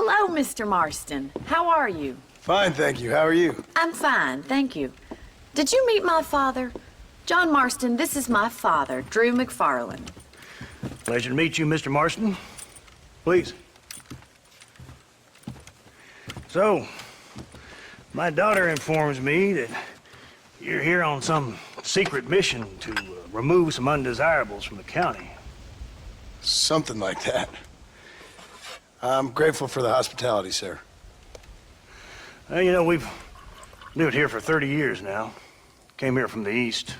Hello, Mr. Marston. How are you? Fine, thank you. How are you? I'm fine, thank you. Did you meet my father? John Marston, this is my father, Drew McFarland. Pleasure to meet you, Mr. Marston. Please. So, my daughter informs me that you're here on some secret mission to remove some undesirables from the county. Something like that. I'm grateful for the hospitality, sir. Well, you know, we've lived here for 30 years now. Came here from the east.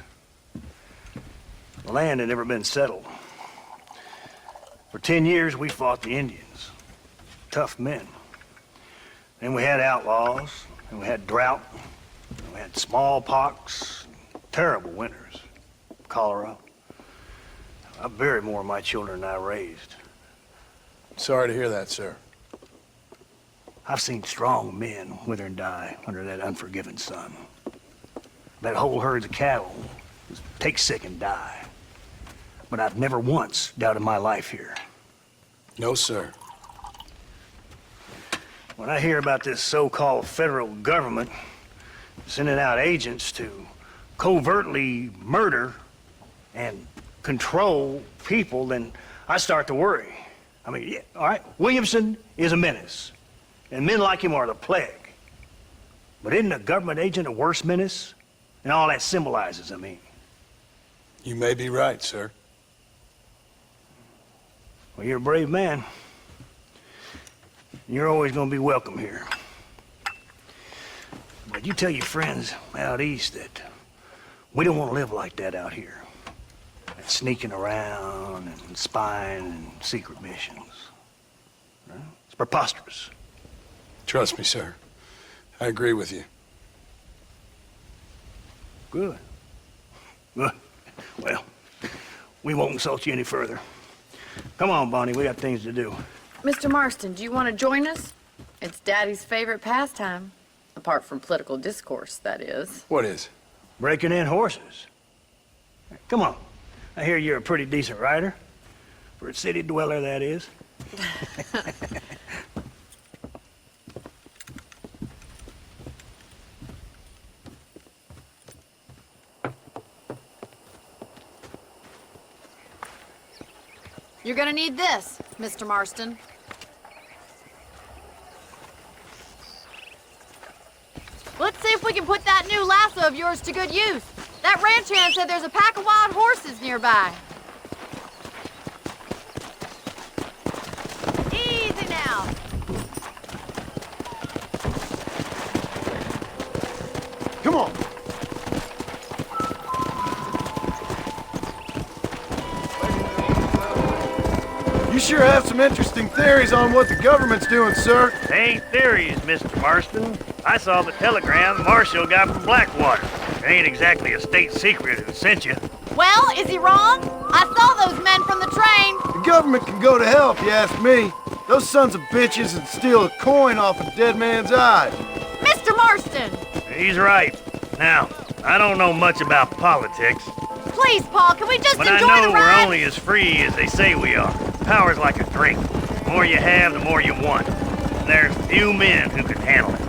The land had never been settled. For 10 years, we fought the Indians. Tough men. Then we had outlaws, and we had drought, and we had smallpox, terrible winters, cholera. I buried more of my children than I raised. Sorry to hear that, sir. I've seen strong men wither and die under that unforgiving sun. That whole herds of cattle just take sick and die. But I've never once doubted my life here. No, sir. When I hear about this so-called federal government sending out agents to covertly murder and control people, then I start to worry. I mean, yeah, all right, Williamson is a menace, and men like him are the plague. But isn't a government agent a worse menace? And all that symbolizes, I mean. You may be right, sir. Well, you're a brave man. You're always going to be welcome here. But you tell your friends out east that we don't want to live like that out here. That sneaking around and spying and secret missions. Right? It's preposterous. Trust me, sir. I agree with you. Good. Good. Well, we won't insult you any further. Come on, Bonnie, we got things to do. Mr. Marston, do you want to join us? It's Daddy's favorite pastime. Apart from political discourse, that is. What is? Breaking in horses. Come on. I hear you're a pretty decent rider. For a city dweller, that is. You're gonna need this, Mr. Marston. Let's see if we can put that new lasso of yours to good use. That ranch hand said there's a pack of wild horses nearby. Easy now. Come on. You sure have some interesting theories on what the government's doing, sir. They ain't theories, Mr. Marston. I saw the telegram Marshall got from Blackwater. It ain't exactly a state secret who sent you. Well, is he wrong? I saw those men from the train. The government can go to hell if you ask me. Those sons of bitches would steal a coin off a dead man's eye. Mr. Marston! He's right. Now, I don't know much about politics, Please, Paul, can we just but enjoy I know the ride? we're only as free as they say we are. Power's like a drink. The more you have, the more you want. And there's few men who can handle it.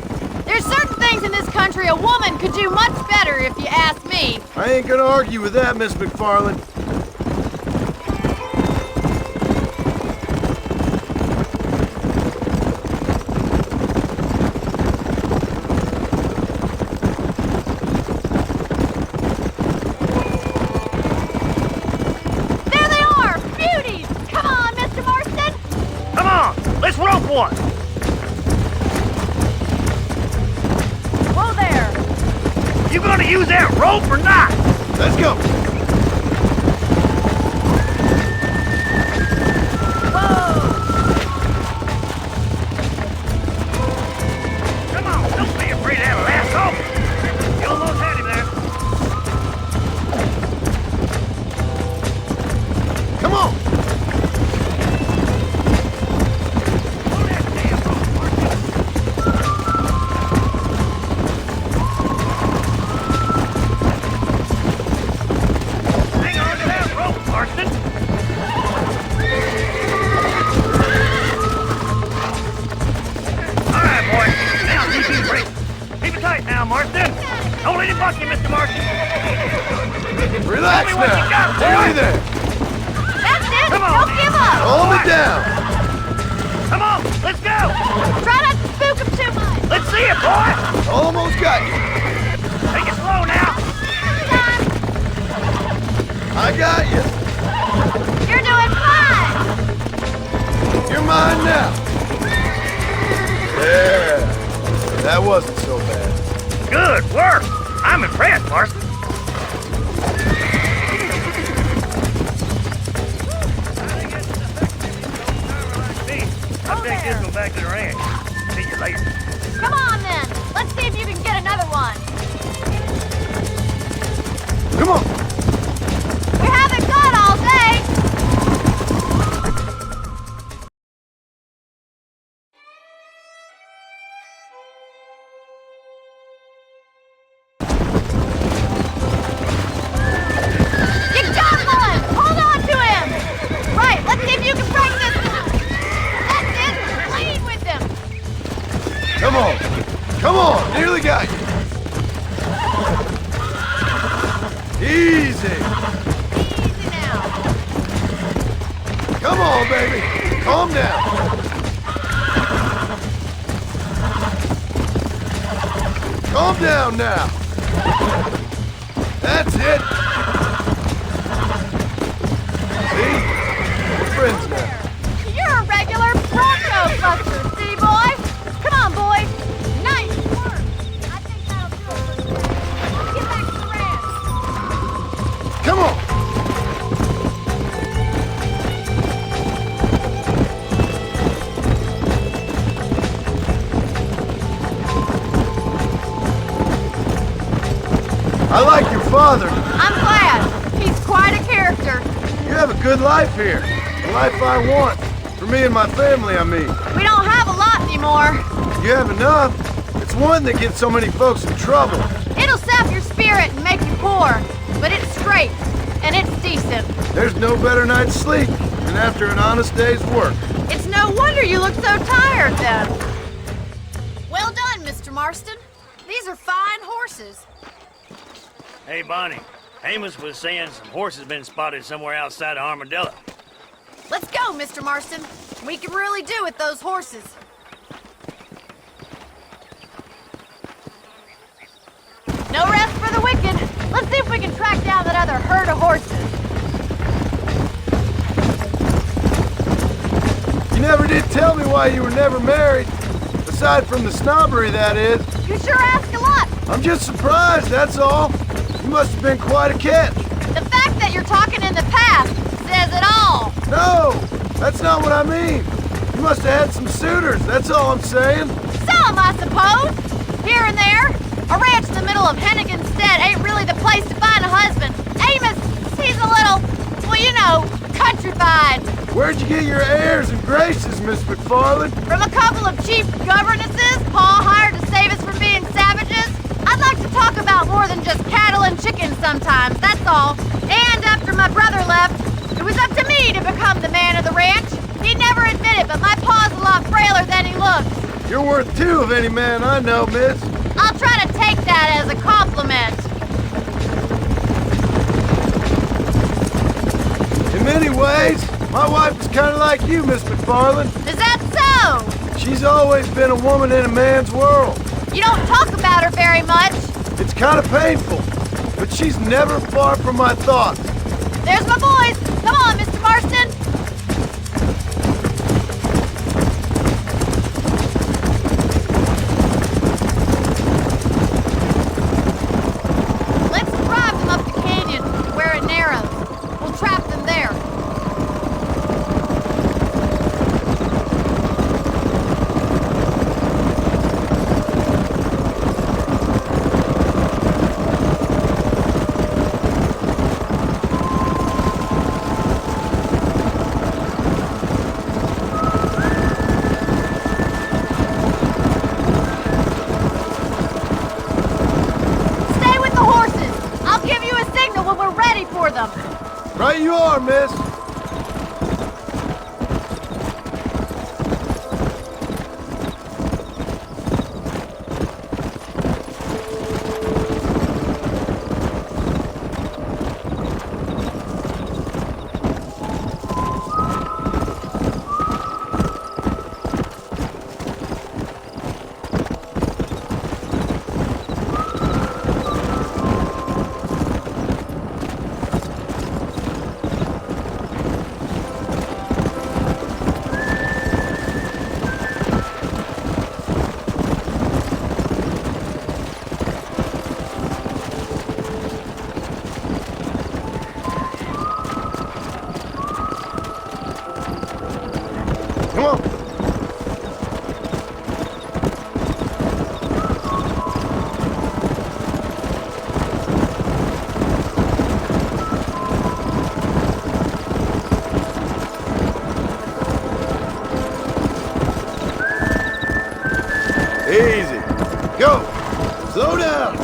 There's certain things in this country a woman could do much better, if you ask me. I ain't gonna argue with that, Miss McFarland. There they are! Beauties! Come on, Mr. Marston! Come on, let's rope one! Whoa there! You gonna use that rope or not? Let's go. Whoa! Come on, don't be afraid to have a lasso. You almost had him there. Come on. Pull that damn rope, Marshall. Relax Tell me what you got, now. boy. Nearly there. That's it! Come on, Don't give up! Hold me down. Come on, let's go. Try not to spook him too much! Let's see it, boy. Almost got you. Take it slow now. I got you. You're doing fine! You're mine now. Yeah. That wasn't so bad. Good work. I'm impressed, Marston. I'll take this one back to the ranch. See you later. Come on then! Let's see if you can get another one! Come on. We haven't got all day! You got one! Hold on to him! Right, let's see if you can break this one! That's it! Lead with him! Come on. Come on. Nearly got you. Easy. Easy now! Come on, baby. Calm down. Calm down now. That's it. See? We're friends now. You're a regular Bronco buster, see, boy? Come on, boy. Nice work. I think that'll do it for today. Let's get back to the ranch. Come on. I like your father. I'm glad. He's quite a character. You have a good life here. The life I want. For me and my family, I mean. We don't have a lot anymore. You have enough. It's one that gets so many folks in trouble. It'll sap your spirit and make you poor, but it's straight, and it's decent. There's no better night's sleep than after an honest day's work. It's no wonder you look so tired, then. Well done, Mr. Marston. These are fine horses. Hey, Bonnie. Amos was saying some horses been spotted somewhere outside of Armadillo. Let's go, Mr. Marston. We can really do with those horses. No rest for the wicked. Let's see if we can track down that other herd of horses. You never did tell me why you were never married. Aside from the snobbery, that is. You sure ask a lot. I'm just surprised, that's all. You must have been quite a catch. The fact that you're talking in the past says it all. No, that's not what I mean. You must have had some suitors, that's all I'm saying. Some, I suppose. Here and there. A ranch in the middle of Hennigan's Stead ain't really the place to find a husband. Amos, he's a little, well, you know, countrified. Where'd you get your airs and graces, Miss McFarland? From a couple of cheap governesses Pa hired to save us from being savages. I'd like to talk about more than just cattle and chickens sometimes, that's all. And after my brother left, it was up to me to become the man of the ranch. He never admitted, but my pa's a lot frailer than he looks. You're worth two of any man I know, miss. I'll try to take that as a compliment. In many ways, my wife is kind of like you, Miss McFarland. Is that so? She's always been a woman in a man's world. You don't talk about her very much. It's kind of painful, but she's never far from my thoughts. There's my boys. Come on, Mr. Marston. Let's drive them up the canyon where it narrows. We'll trap them there. Stay with the horses. I'll give you a signal when we're ready for them. Right you are, miss. Slow down!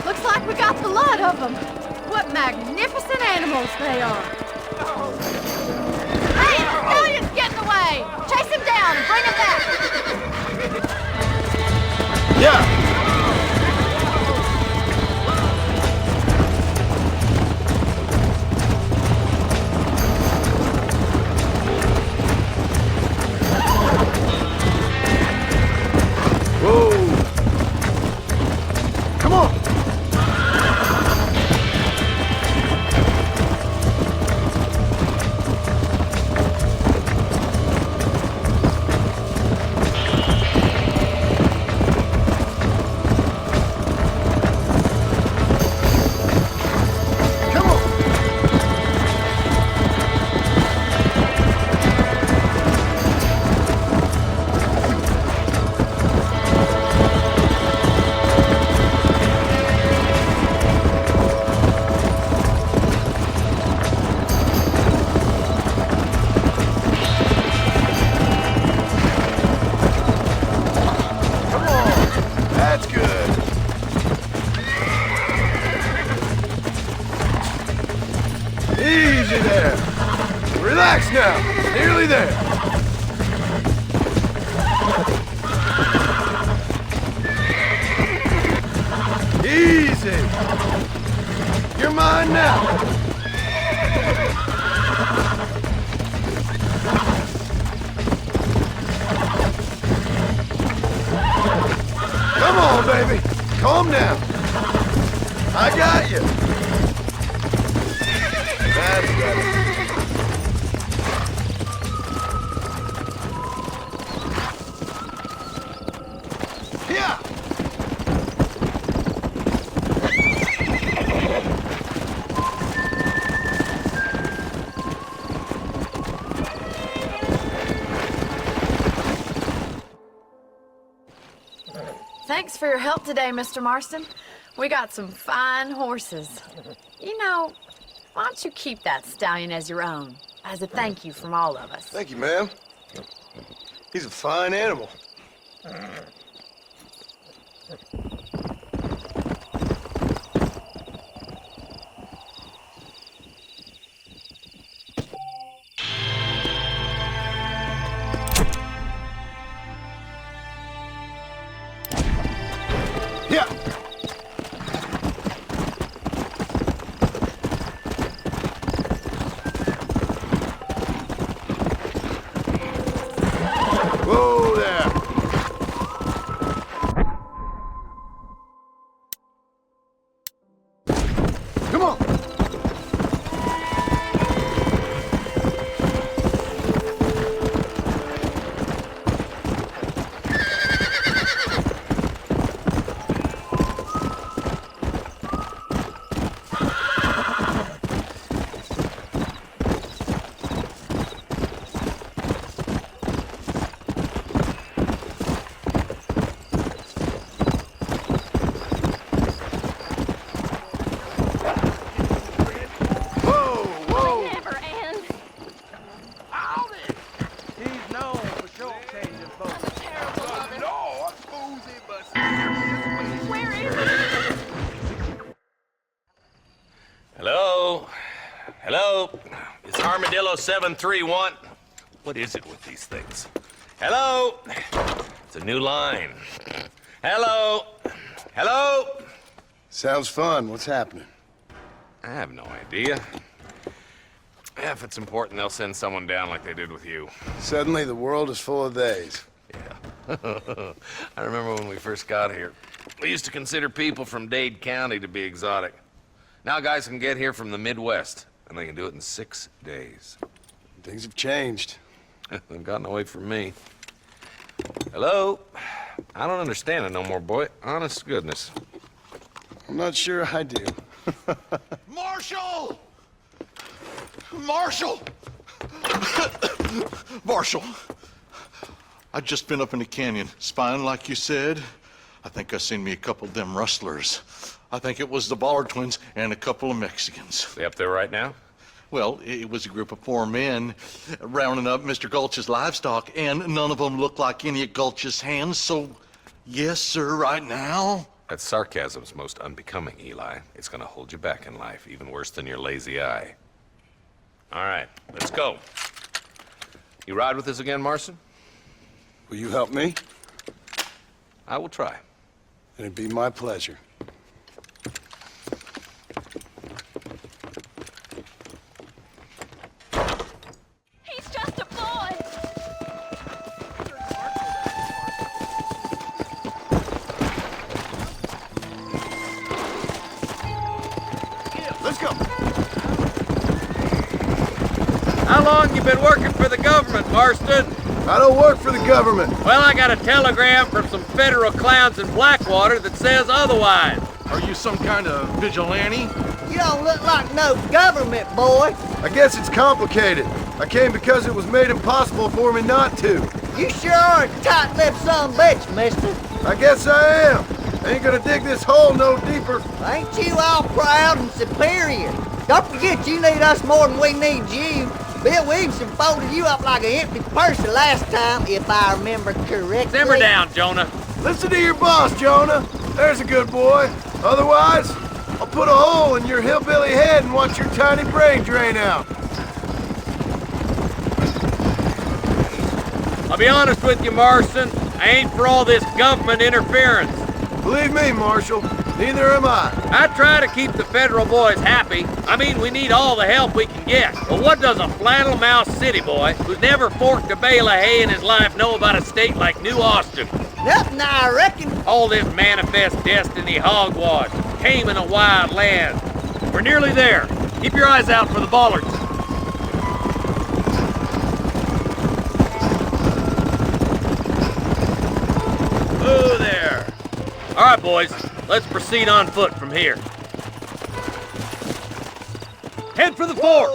Looks like we got the lot of them. What magnificent animals they are. Hey, the stallion's getting away! Chase him down and bring him back! Yeah! Whoa! Come on! Come on! Come on! That's good. Easy there. Relax now. Nearly there. Easy. You're mine now. Come on, baby. Calm down. I got you. That's better. Yeah. Thanks for your help today, Mr. Marston. We got some fine horses. You know, why don't you keep that stallion as your own, as a thank you from all of us? Thank you, ma'am. He's a fine animal. Yeah. Whoa there. Come on. Whoa, whoa. Never ends. He's known for short-changing folks. Terrible of him. Lord, boozy, but Where is he? Hello? Hello? It's Armadillo 731. What is it with these things? Hello? It's a new line. Hello? Hello? Sounds fun. What's happening? I have no idea. Yeah, if it's important, they'll send someone down like they did with you. Suddenly the world is full of days. Yeah. I remember when we first got here. We used to consider people from Dade County to be exotic. Now guys can get here from the Midwest, and they can do it in 6 days. Things have changed. They've gotten away from me. Hello? I don't understand it no more, boy. Honest to goodness. I'm not sure I do. Marshal! Marshal! Marshal, I'd just been up in the canyon, spying like you said. I think I seen me a couple of them rustlers. I think it was the Ballard twins and a couple of Mexicans. They up there right now? Well, it was a group of 4 men rounding up Mr. Gulch's livestock, and none of them looked like any of Gulch's hands, so yes, sir, right now. That sarcasm's most unbecoming, Eli. It's gonna hold you back in life, even worse than your lazy eye. All right, let's go. You ride with us again, Marston? Will you help me? I will try. It'd be my pleasure. He's just a boy. Let's go. How long you been working for the government, Marston? I don't work for the government. Well, I got a telegram from some federal clowns in Blackwater that says otherwise. Are you some kind of vigilante? You don't look like no government boy. I guess it's complicated. I came because it was made impossible for me not to. You sure are a tight-lipped son of a bitch, mister. I guess I am. I ain't gonna dig this hole no deeper. Ain't you all proud and superior? Don't forget you need us more than we need you. Bill Williamson folded you up like an empty purse the last time, if I remember correctly. Simmer down, Jonah. Listen to your boss, Jonah. There's a good boy. Otherwise, I'll put a hole in your hillbilly head and watch your tiny brain drain out. I'll be honest with you, Marston. I ain't for all this government interference. Believe me, Marshal, neither am I. I try to keep the federal boys happy. I mean, we need all the help we can get. But what does a flannel-mouthed city boy who's never forked a bale of hay in his life know about a state like New Austin? Nothing, I reckon. All this manifest destiny hogwash, taming a wild land. We're nearly there. Keep your eyes out for the Ballards. Oh, there. All right, boys. Let's proceed on foot from here. Head for the fort.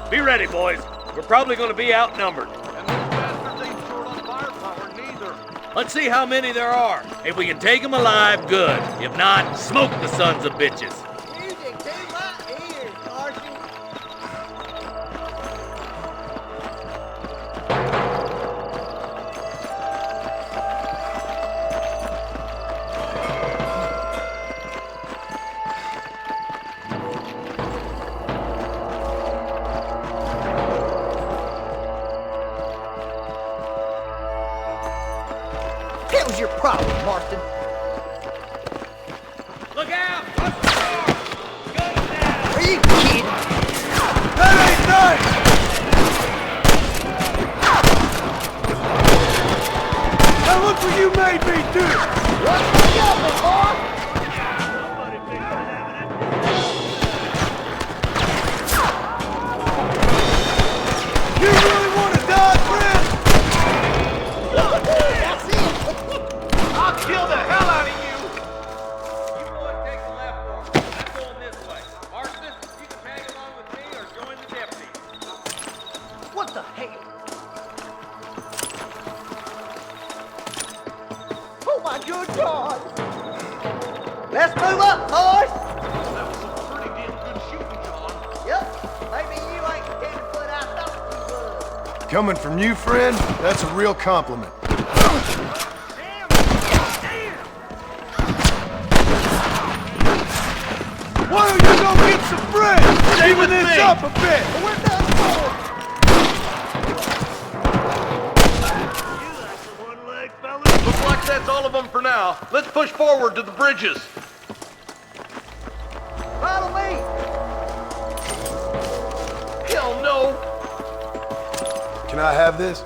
Be ready, boys. We're probably going to be outnumbered. And those bastards ain't short on firepower, neither. Let's see how many there are. If we can take them alive, good. If not, smoke the sons of bitches. Music to my ears, Carson. What was your problem, Marston? Look out! Guns down! Are you kidding? That ain't nice! Now look what you made me do! What's the government, boy? You really want to die, friend? That's it. I'll kill the hell out of you! You boys take the left fork. I'm going this way. Marston, you can tag along with me or join the deputy. What the hell? Oh my good God! Let's move up, boys! That was some pretty damn good shooting, John. Yep, maybe you ain't the tenderfoot I thought you was. Coming from you, friend, that's a real compliment. Why don't you go get some bread? Even this up a bit. We're done for. Looks like that's all of them for now. Let's push forward to the bridges. Follow me. Hell no! Can I have this?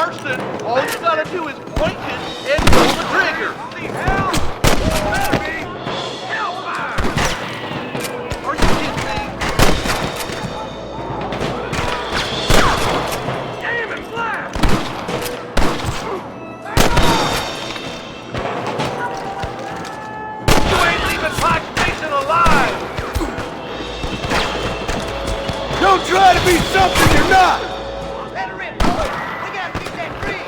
Marston, all you gotta do is point it and pull the trigger. The hell? Baby! Hellfire! Are you kidding me? Aim and blast! You ain't leaving Pike Station alive! Don't try to be something you're not! Let her in, boys. We gotta get that bridge.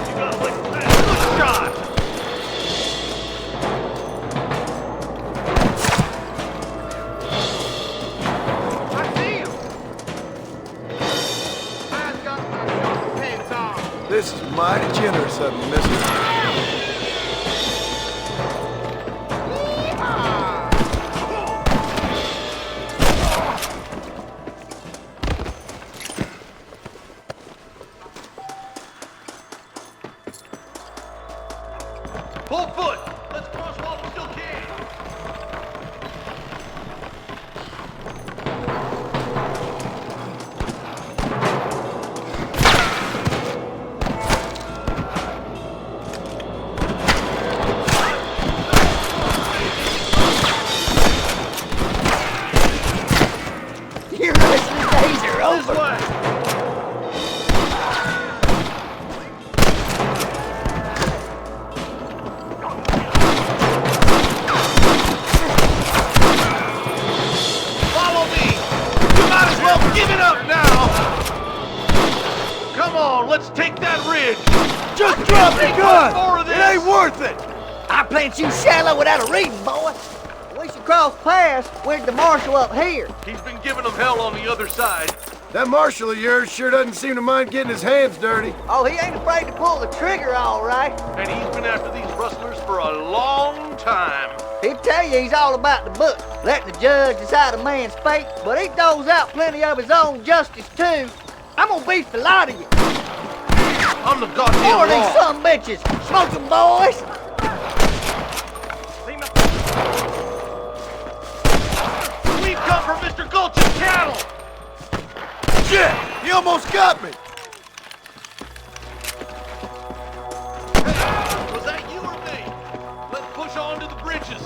Good shot! I see him! Man's got my shoulder pads on. This is mighty generous of you, mister. Full foot! Let's cross while we still can! Your wrestling days are This over. way! Follow me! You might as well give it up now! Come on, let's take that ridge! Just drop the Take gun! one more of It this. ain't worth it! I plant you shallow without a reason, boy. We should cross paths with the marshal up here. He's been giving them hell on the other side. That marshal of yours sure doesn't seem to mind getting his hands dirty. Oh, he ain't afraid to pull the trigger, all right. And he's been after these rustlers for a long time. He'll tell you he's all about the book, letting the judge decide a man's fate, but he throws out plenty of his own justice, too. I'm gonna beat the lot of you. I'm the goddamn More of these law. some bitches. Smoke 'em, boys. We've come for Mr. Gulch's cattle! Shit! He almost got me! Was that you or me? Let's push on to the bridges.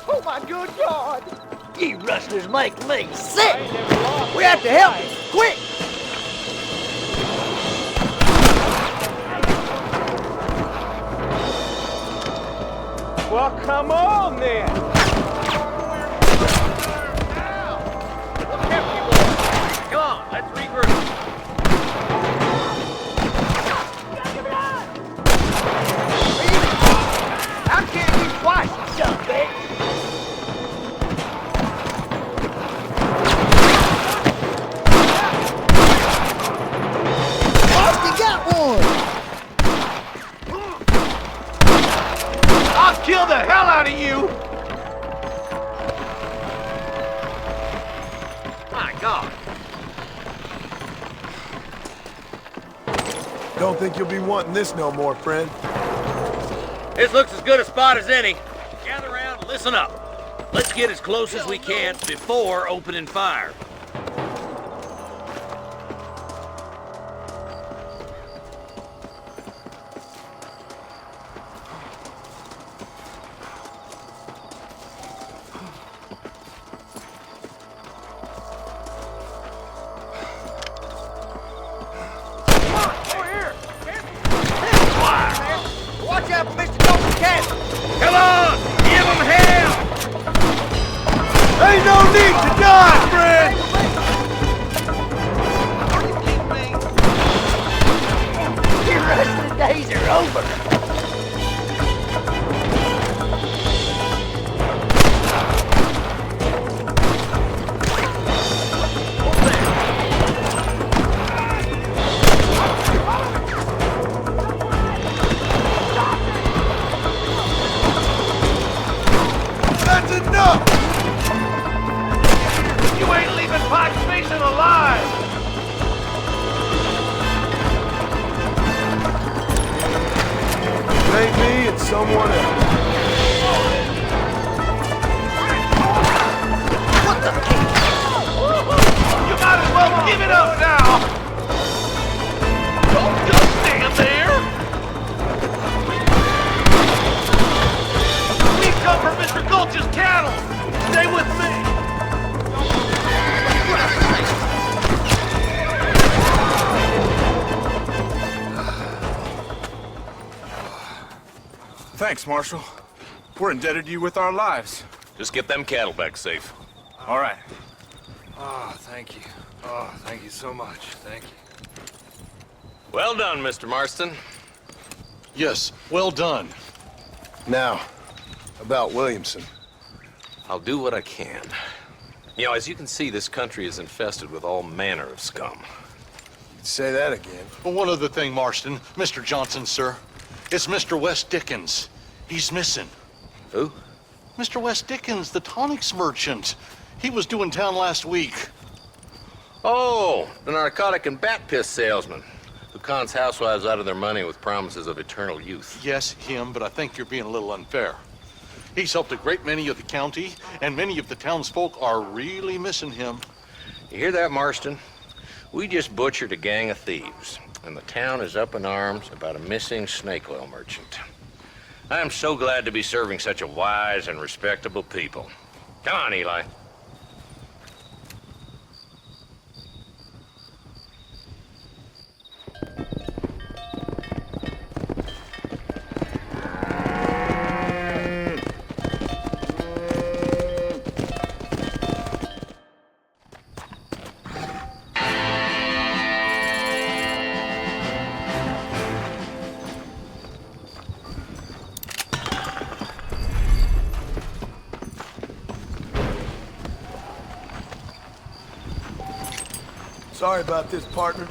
Oh, my good God. You rustlers make me sick. We have to help him, quick. Well, come on then. Come on, let's regroup. How can you twice, you son of a bitch? Austin got one. I'll kill the hell out of you! My God. Don't think you'll be wanting this no more, friend. This looks as good a spot as any. Gather around and listen up. Let's get as close as we can before opening fire. Watch out for Mr. Golden Castle. Come on! Give them hell! Ain't no need to die, friend! Are you kidding me? Your wrestling days are over. That's enough! You ain't leaving Pike Station alive! someone else. What the? You might as well give it up now! Don't just stand there! We come from Mr. Gulch's cattle! Stay with me! Thanks, Marshal. We're indebted to you with our lives. Just get them cattle back safe. All right. Oh, thank you. Oh, thank you so much. Thank you. Well done, Mr. Marston. Yes, well done. Now, about Williamson. I'll do what I can. You know, as you can see, this country is infested with all manner of scum. Say that again. Well, one other thing, Marston. Mr. Johnson, sir. It's Mr. Wes Dickens. He's missing. Who? Mr. Wes Dickens, the tonics merchant. He was due in town last week. Oh, the narcotic and bat piss salesman who cons housewives out of their money with promises of eternal youth. Yes, him, but I think you're being a little unfair. He's helped a great many of the county, and many of the townsfolk are really missing him. You hear that, Marston? We just butchered a gang of thieves, and the town is up in arms about a missing snake oil merchant. I am so glad to be serving such a wise and respectable people. Come on, Eli. Sorry about this, partner.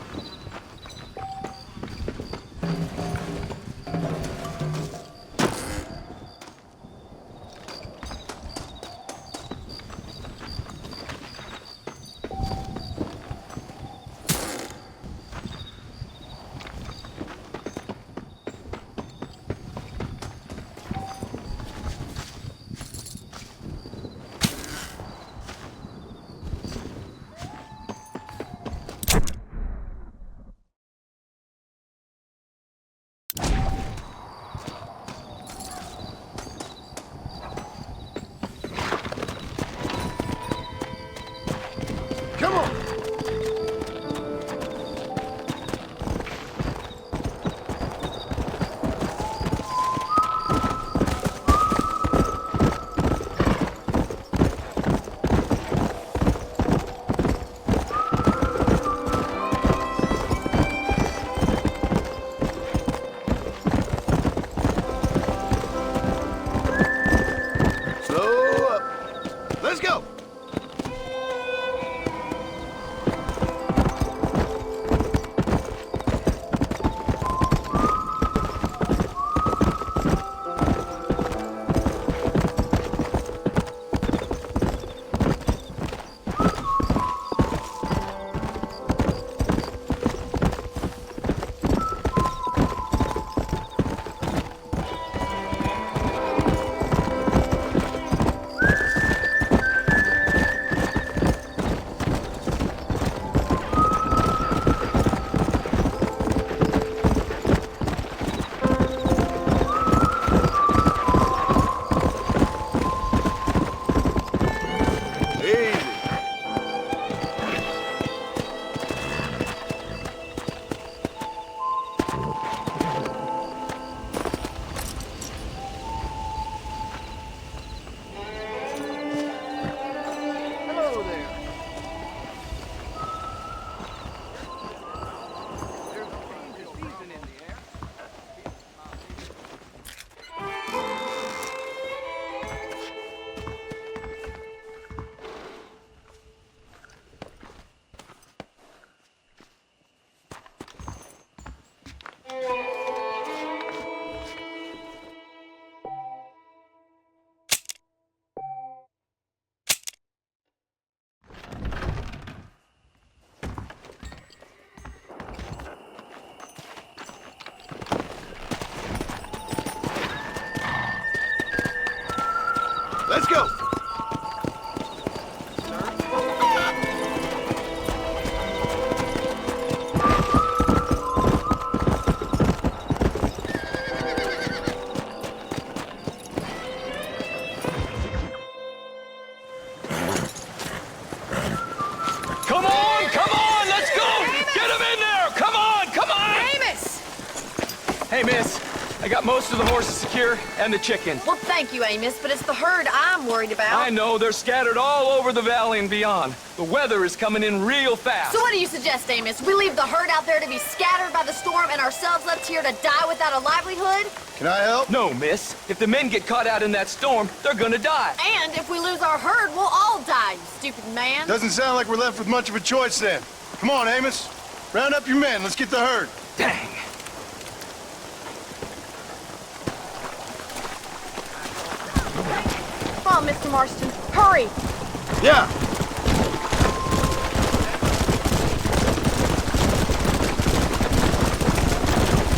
Hey, miss. I got most of the horses secure and the chickens. Well, thank you, Amos, but it's the herd I'm worried about. I know, they're scattered all over the valley and beyond. The weather is coming in real fast. So what do you suggest, Amos? We leave the herd out there to be scattered by the storm and ourselves left here to die without a livelihood? Can I help? No, miss. If the men get caught out in that storm, they're gonna die. And if we lose our herd, we'll all die, you stupid man. Doesn't sound like we're left with much of a choice then. Come on, Amos. Round up your men. Let's get the herd. Dang. Come on, Mr. Marston. Hurry! Yeah.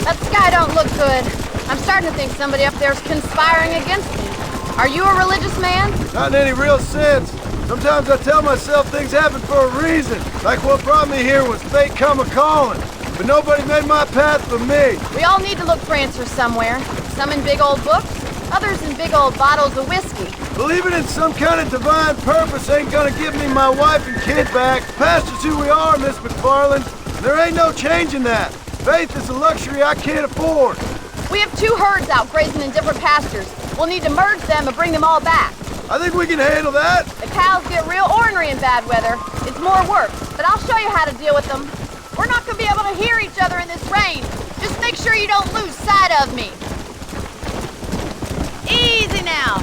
That sky don't look good. I'm starting to think somebody up there's conspiring against me. Are you a religious man? Not in any real sense. Sometimes I tell myself things happen for a reason. Like what brought me here was fate come a-calling. But nobody made my path for me. We all need to look for answers somewhere. Some in big old books, others in big old bottles of whiskey. Believing in some kind of divine purpose ain't gonna give me my wife and kid back. Past is who we are, Miss McFarland. There ain't no changing that. Faith is a luxury I can't afford. We have 2 herds out grazing in different pastures. We'll need to merge them and bring them all back. I think we can handle that. The cows get real ornery in bad weather. It's more work, but I'll show you how to deal with them. We're not gonna be able to hear each other in this rain. Just make sure you don't lose sight of me. Easy now.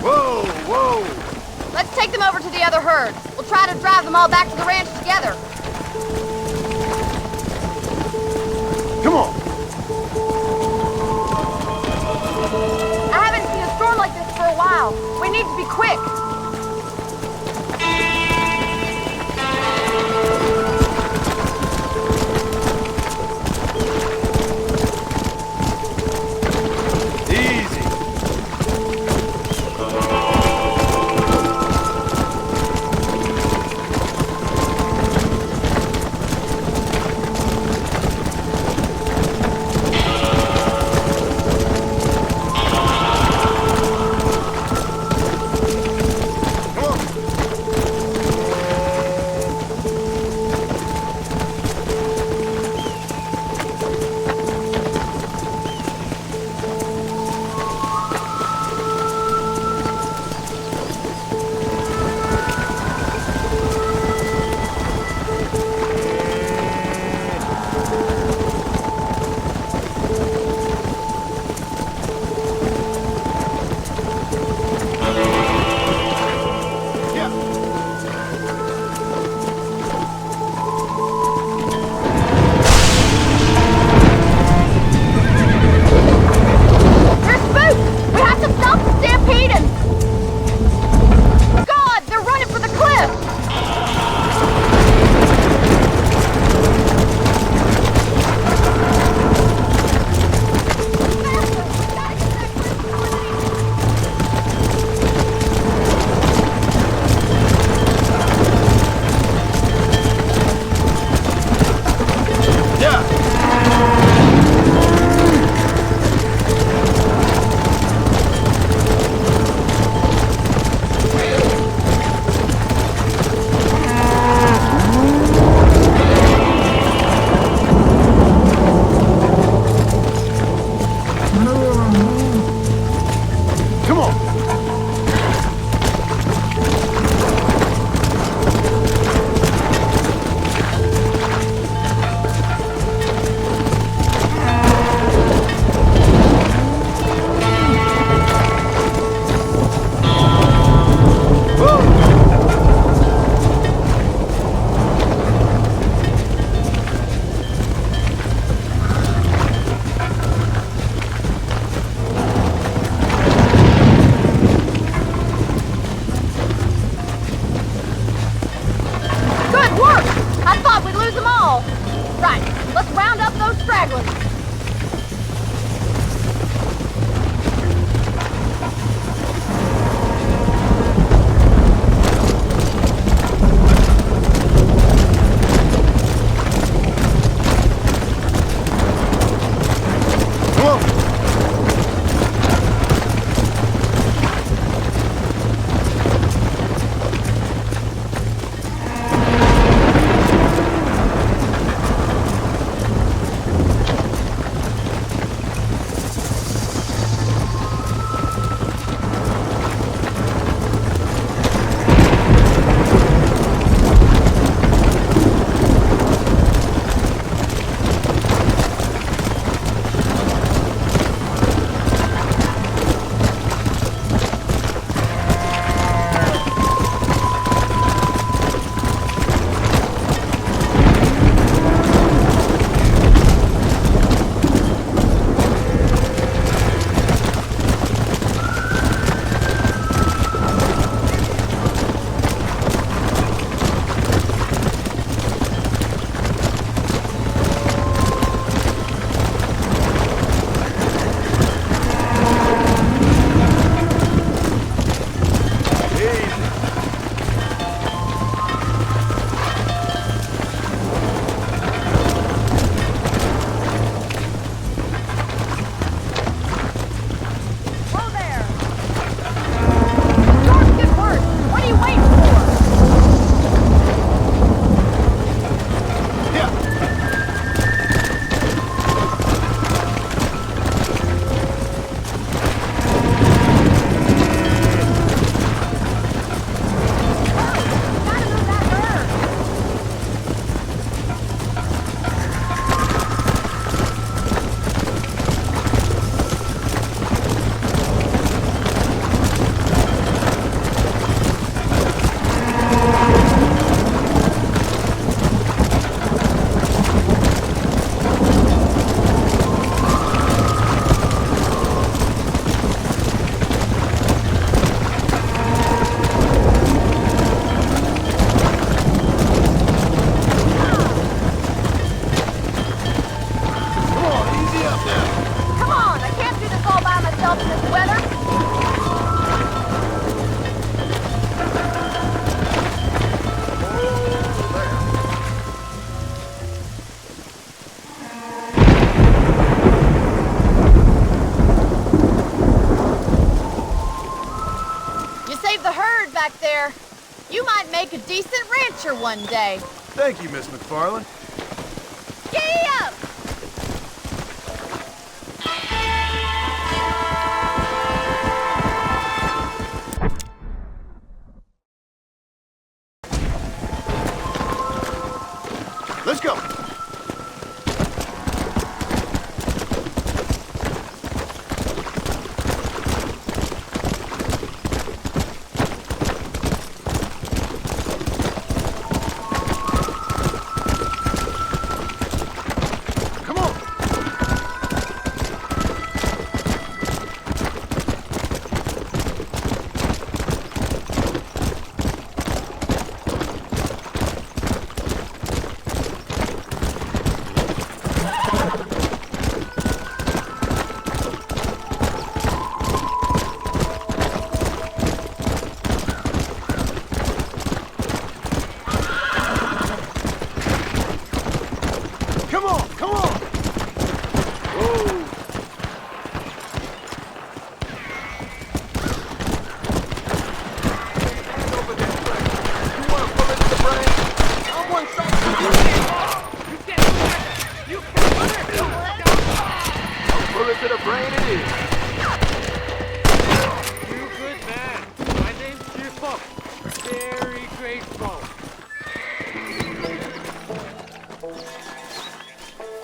Whoa, whoa. Let's take them over to the other herd. We'll try to drive them all back to the ranch together. Come on. I haven't seen a storm like this for a while. We need to be quick. Easy. You might make a decent rancher one day. Thank you, Miss McFarland. Giddy up! Let's go.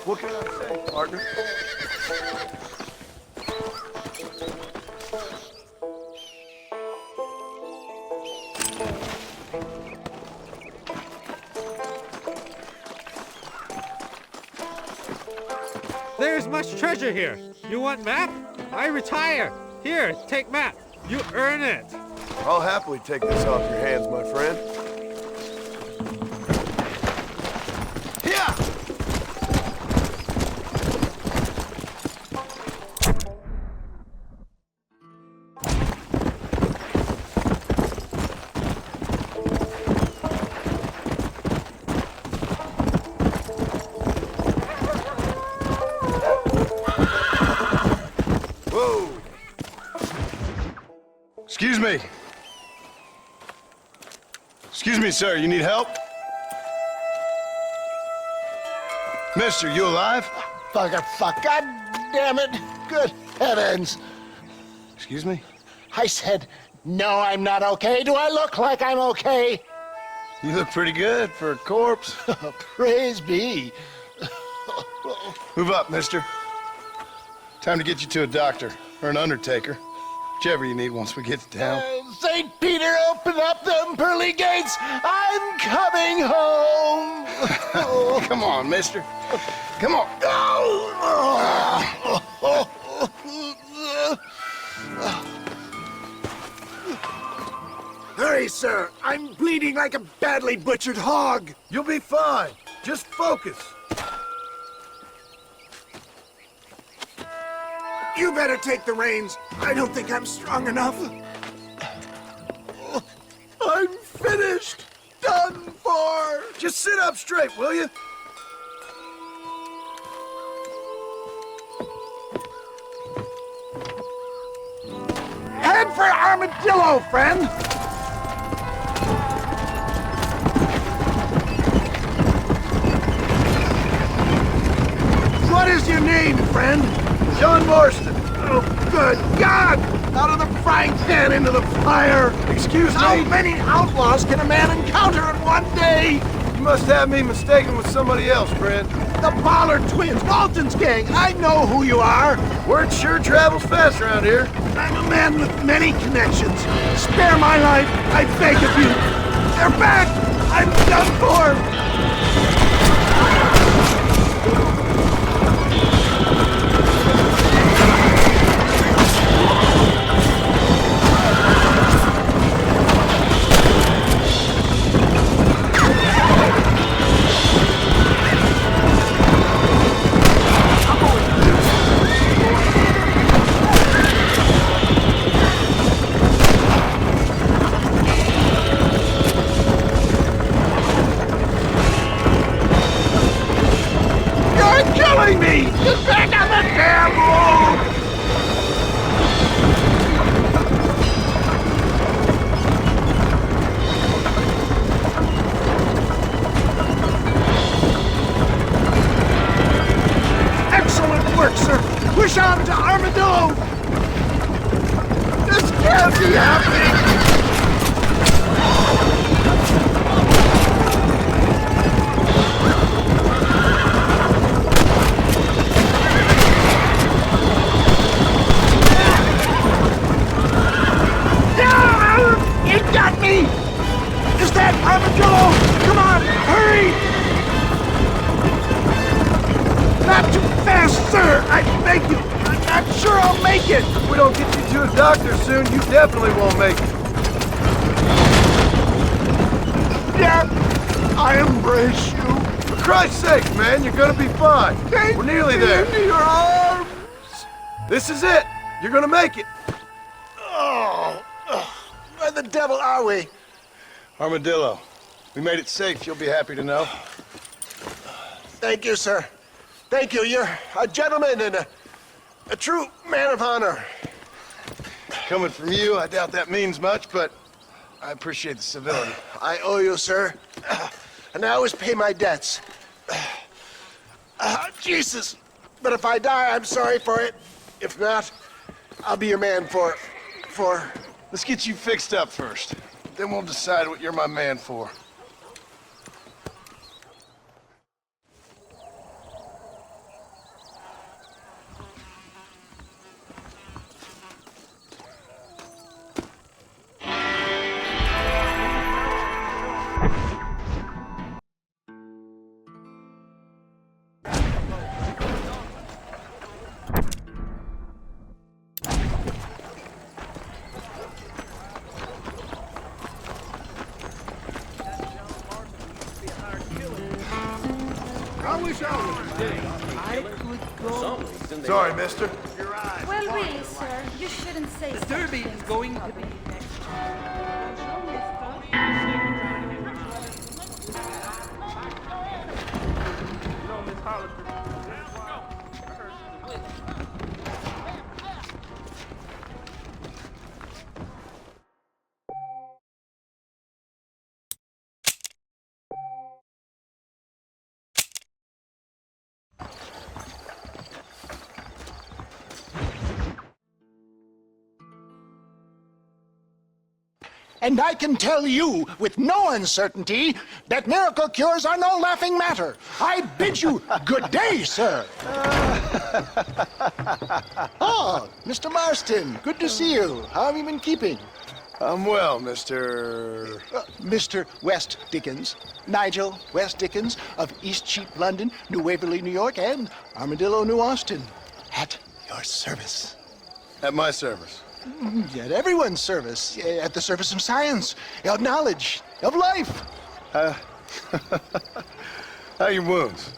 What can I say, partner? There's much treasure here. You want map? I retire. Here, take map. You earn it. I'll happily take this off your hands, my friend. Excuse me. Excuse me, sir. You need help? Mister, you alive? Fuck. God damn it. Good heavens. Excuse me? I said, no, I'm not okay. Do I look like I'm okay? You look pretty good for a corpse. Praise be. Move up, mister. Time to get you to a doctor or an undertaker. Whichever you need once we get to town. St. Peter, open up them pearly gates. I'm coming home. Come on, mister. Come on. Hurry, sir. I'm bleeding like a badly butchered hog. You'll be fine. Just focus. You better take the reins. I don't think I'm strong enough. I'm finished. Done for. Just sit up straight, will you? Head for Armadillo, friend. What is your name, friend? John Marston. Oh, good God! Out of the frying pan into the fire! Excuse me? How many outlaws can a man encounter in one day? You must have me mistaken with somebody else, friend. The Pollard twins, Walton's gang. I know who you are. Word sure travels fast around here. I'm a man with many connections. Spare my life, I beg of you. They're back! I'm done for! can't be happening! It got me! Is that armadillo? Come on, hurry! Not too fast, sir! I beg you! I'm sure I'll make it! If we don't get you to a doctor soon, you definitely won't make it. Yeah, I embrace you. For Christ's sake, man, you're gonna be fine. We're nearly there. Into your arms! This is it. You're gonna make it. Oh, where the devil are we? Armadillo, we made it safe. You'll be happy to know. Thank you, sir. Thank you. You're a gentleman and a true man of honor. Coming from you, I doubt that means much, but I appreciate the civility. I owe you, sir. And I always pay my debts. Jesus. But if I die, I'm sorry for it. If not, I'll be your man for... Let's get you fixed up first. Then we'll decide what you're my man for. Sorry, mister. Well, really, sir, you shouldn't say The Derby is going to be And I can tell you with no uncertainty that miracle cures are no laughing matter. I bid you good day, sir. Oh, Mr. Marston, good to see you. How have you been keeping? I'm well, Mr. Mr. West Dickens, Nigel West Dickens of East Cheap, London, New Waverly, New York, and Armadillo, New Austin. At your service. At my service. At everyone's service. At the service of science, of knowledge, of life. How are your wounds?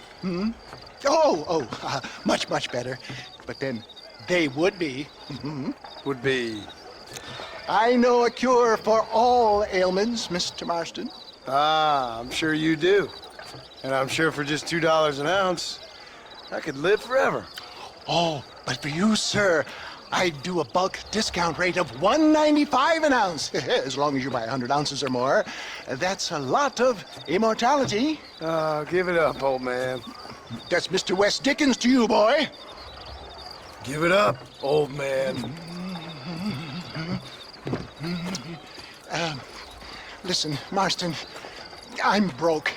Much, much better. But then they would be. Would be... I know a cure for all ailments, Mr. Marston. Ah, I'm sure you do. And I'm sure for just $2 an ounce, I could live forever. Oh, but for you, sir, I'd do a bulk discount rate of $1.95 an ounce, as long as you buy 100 ounces or more. That's a lot of immortality. Give it up, old man. That's Mr. West Dickens to you, boy. Give it up, old man. Listen, Marston, I'm broke,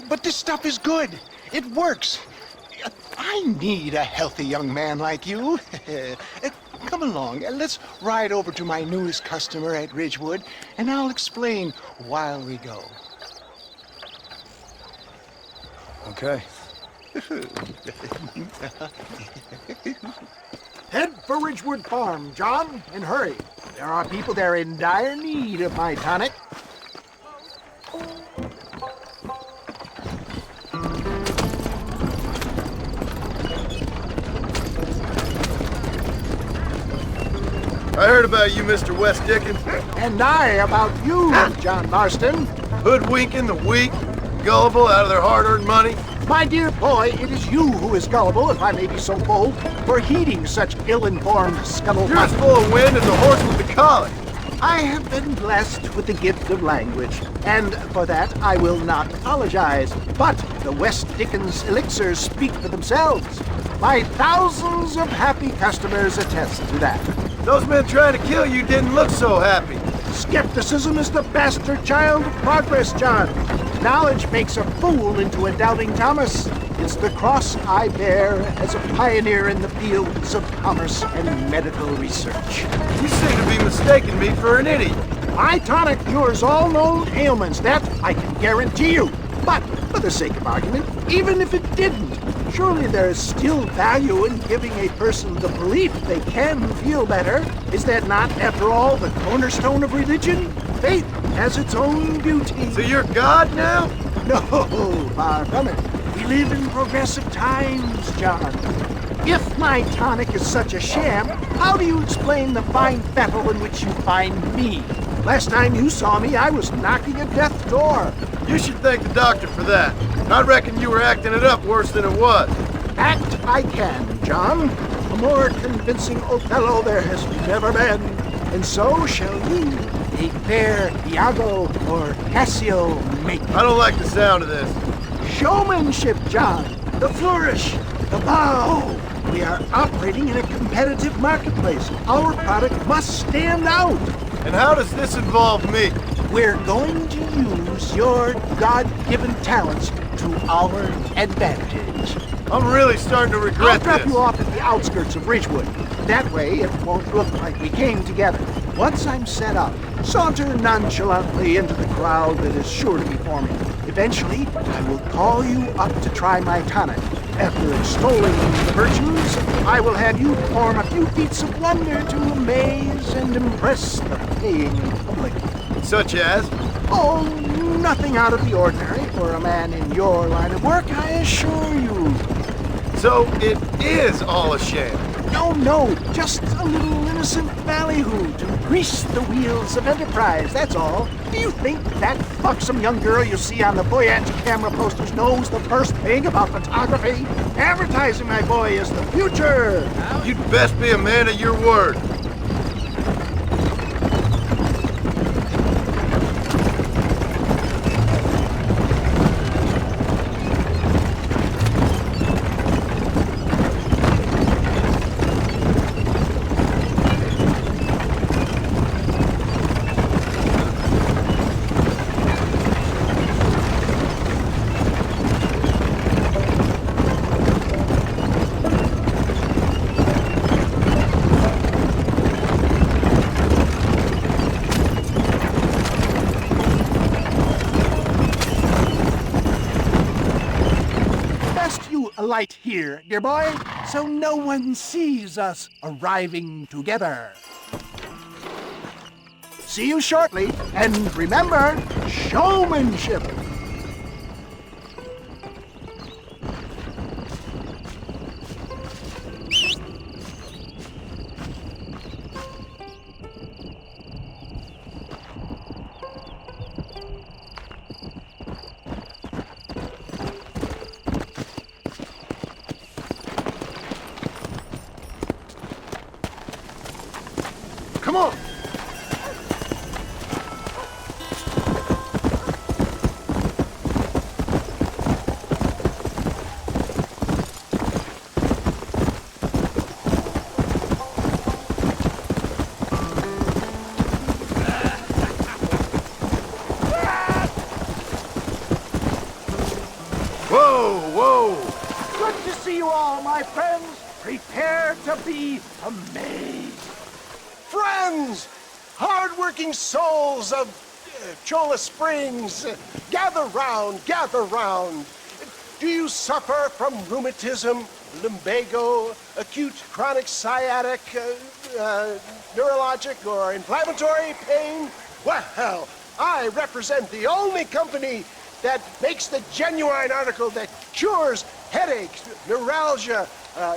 but this stuff is good. It works. I need a healthy young man like you. Come along, let's ride over to my newest customer at Ridgewood, and I'll explain while we go. Okay. Head for Ridgewood Farm, John, and hurry. There are people there in dire need of my tonic. I heard about you, Mr. West Dickens. And I about you, John Marston. Hoodwinking the weak, gullible out of their hard-earned money. My dear boy, it is you who is gullible, if I may be so bold, for heeding such ill-informed scuttlebutt. You're as full of wind as the horse with the collie. I have been blessed with the gift of language, and for that I will not apologize. But the West Dickens elixirs speak for themselves. My thousands of happy customers attest to that. Those men trying to kill you didn't look so happy. Skepticism is the bastard child of progress, John. Knowledge makes a fool into a doubting Thomas. It's the cross I bear as a pioneer in the fields of commerce and medical research. You seem to be mistaking me for an idiot. My tonic cures all known ailments, that I can guarantee you. But, for the sake of argument, even if it didn't, surely there is still value in giving a person the belief they can feel better. Is that not, after all, the cornerstone of religion? Faith has its own beauty. So you're God now? No, far from it. We live in progressive times, John. If my tonic is such a sham, how do you explain the fine fettle in which you find me? Last time you saw me, I was knocking at death's door. You should thank the doctor for that. I reckon you were acting it up worse than it was. Act I can, John. A more convincing Othello there has never been. And so shall you, a fair Iago or Cassio make. I don't like the sound of this. Showmanship, John. The flourish, the bow. We are operating in a competitive marketplace. Our product must stand out. And how does this involve me? We're going to use your God-given talents to our advantage. I'm really starting to regret I'll drop this. you off at the outskirts of Ridgewood. That way, it won't look like we came together. Once I'm set up, saunter nonchalantly into the crowd that is sure to be forming. Eventually, I will call you up to try my tonic. After extolling the virtues, I will have you perform a few feats of wonder to amaze and impress the paying public. Such as? Oh, nothing out of the ordinary for a man in your line of work, I assure you. So it is all a sham? No, just a little innocent ballyhoo to grease the wheels of enterprise, that's all. Do you think that buxom young girl you see on the Voyage camera posters knows the first thing about photography? Advertising, my boy, is the future. You'd best be a man of your word. Light here, dear boy, so no one sees us arriving together. See you shortly, and remember, showmanship. Come on! Whoa! Good to see you all, my friends. Prepare to be amazed. Friends, hard-working souls of Cholla Springs, gather round, gather round. Do you suffer from rheumatism, lumbago, acute chronic sciatic, neurologic, or inflammatory pain? Well, I represent the only company that makes the genuine article that cures headaches, neuralgia,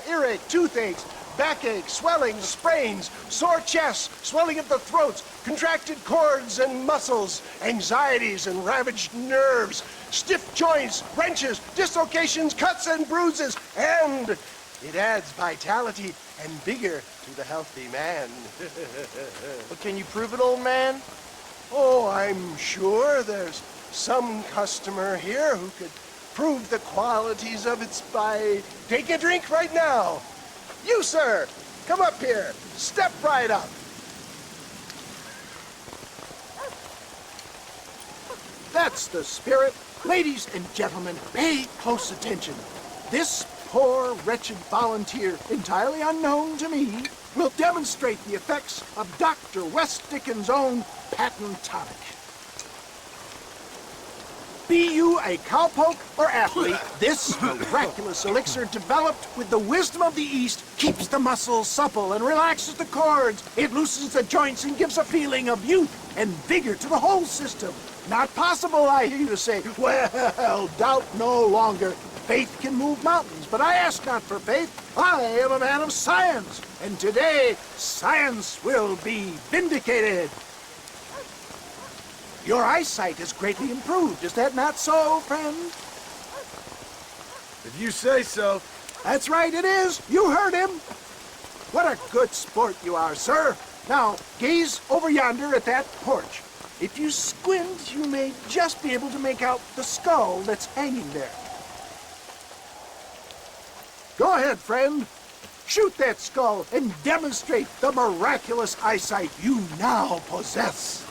earache, toothaches, backache, swelling, sprains, sore chests, swelling of the throats, contracted cords and muscles, anxieties and ravaged nerves, stiff joints, wrenches, dislocations, cuts and bruises, and it adds vitality and vigor to the healthy man. But can you prove it, old man? Oh, I'm sure there's some customer here who could prove the qualities of it by... Take a drink right now. You, sir, Come up here. Step right up. That's the spirit. Ladies and gentlemen, pay close attention. This poor, wretched volunteer, entirely unknown to me, will demonstrate the effects of Dr. West Dickens' own patent tonic. Be you a cowpoke or athlete, this miraculous elixir developed with the wisdom of the East keeps the muscles supple and relaxes the cords. It loosens the joints and gives a feeling of youth and vigor to the whole system. Not possible, I hear you say. Well, doubt no longer. Faith can move mountains, but I ask not for faith. I am a man of science, and today science will be vindicated. Your eyesight has greatly improved. Is that not so, friend? If you say so. That's right, it is. You heard him. What a good sport you are, sir. Now, gaze over yonder at that porch. If you squint, you may just be able to make out the skull that's hanging there. Go ahead, friend. Shoot that skull and demonstrate the miraculous eyesight you now possess.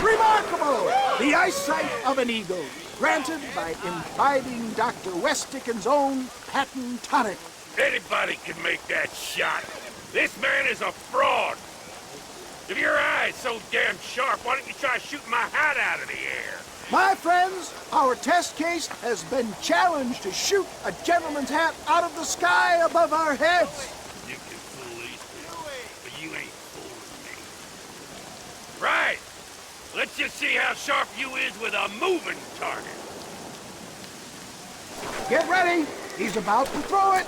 Remarkable! The eyesight of an eagle, granted by imbibing Dr. West Dickens' own patent tonic. Anybody can make that shot. This man is a fraud. If your eye's so damn sharp, why don't you try shooting my hat out of the air? My friends, our test case has been challenged to shoot a gentleman's hat out of the sky above our heads. You can fool these people, but you ain't fooling me. Right. Let's just see how sharp you is with a moving target. Get ready. He's about to throw it.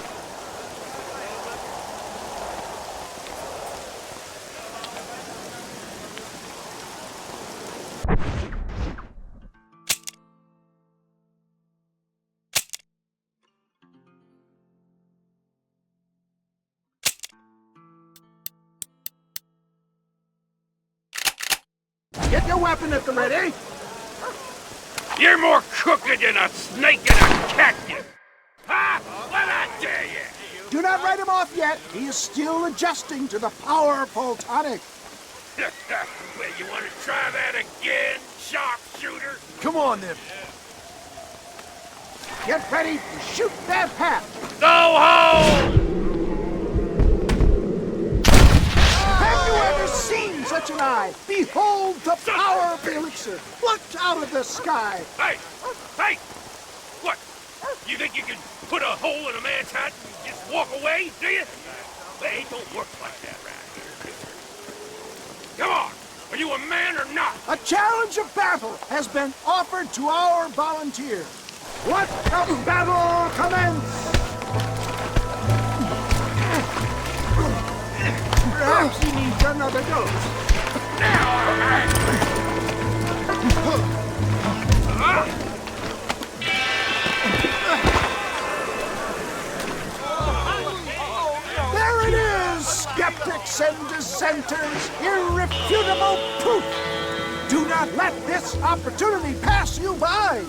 Get your weapon at the ready. You're more crooked than a snake in a cactus. Ha! What I tell you? Do not write him off yet. He is still adjusting to the powerful tonic. Well, you want to try that again, sharpshooter? Come on, then. Get ready to shoot that hat. Go home! Have you ever seen such an eye? Behold the power of the elixir, plucked out of the sky. Hey! Hey! What? You think you can put a hole in a man's hat and just walk away, do you? Well, it don't work like that right here. Come on! Are you a man or not? A challenge of battle has been offered to our volunteer. Let the battle commence! Perhaps he needs another dose. Now I'm angry! There it is, skeptics and dissenters, irrefutable proof. Do not let this opportunity pass you by.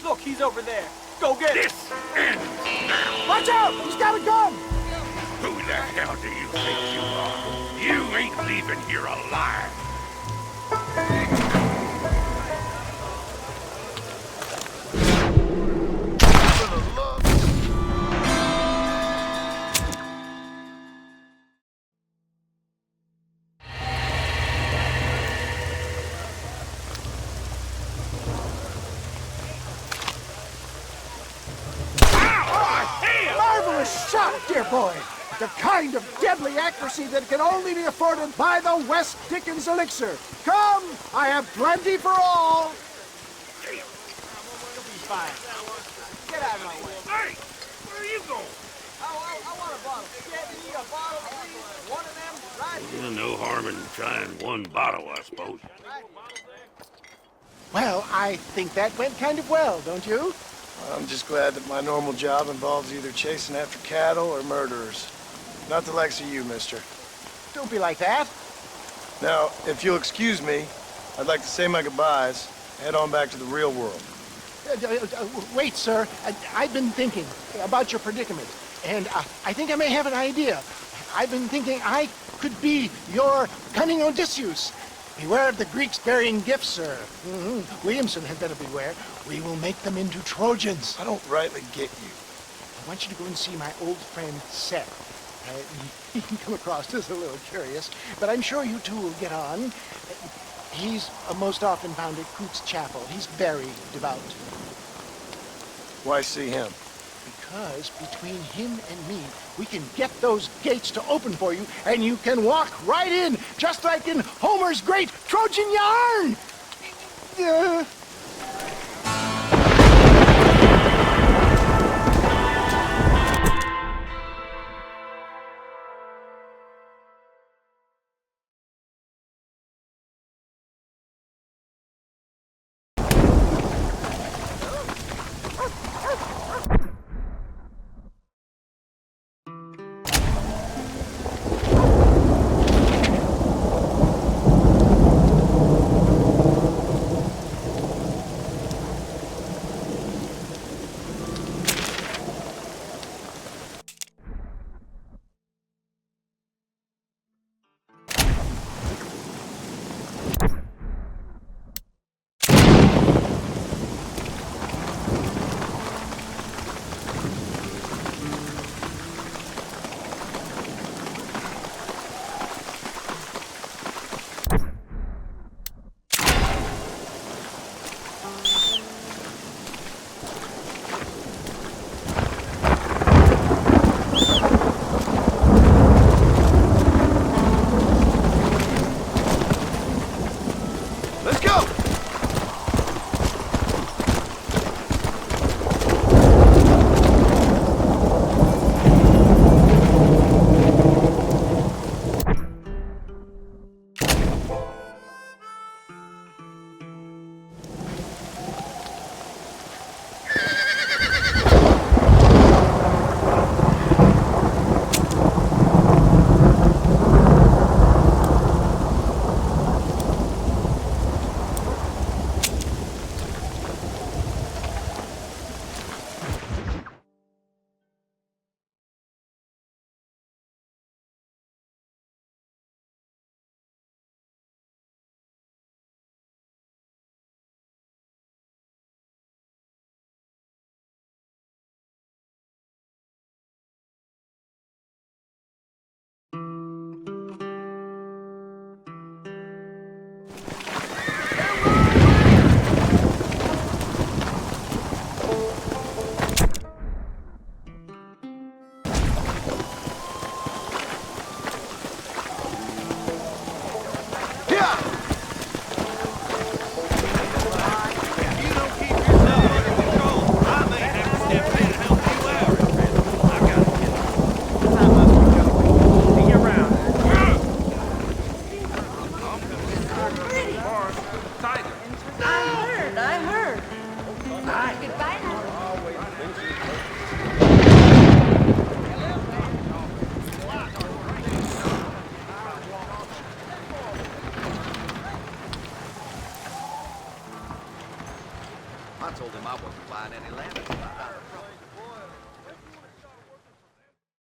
Look, he's over there. Go get him. This ends now. Watch out, he's got a gun. Who the hell do you think you are? You ain't leaving here alive. Marvelous shot, dear boy. The kind of deadly accuracy that can only be afforded by the West Dickens elixir. Come, I have plenty for all. You'll be fine. Get out of my way. Hey, where are you going? I want a bottle. Get me a bottle, please. One of them, right? No harm in trying one bottle, I suppose. Well, I think that went kind of well, don't you? I'm just glad that my normal job involves either chasing after cattle or murderers. Not the likes of you, mister. Don't be like that. Now, if you'll excuse me, I'd like to say my goodbyes, head on back to the real world. Wait, sir. I've been thinking about your predicament, and I think I may have an idea. I've been thinking I could be your cunning Odysseus. Beware of the Greeks burying gifts, sir. Williamson had better beware. We will make them into Trojans. I don't rightly get you. I want you to go and see my old friend Seth. He can come across as a little curious, but I'm sure you two will get on. He's most often found at Coote's Chapel. He's very devout. Why see him? Because between him and me, we can get those gates to open for you, and you can walk right in, just like in Homer's great Trojan yarn! I told him I wasn't buying any land.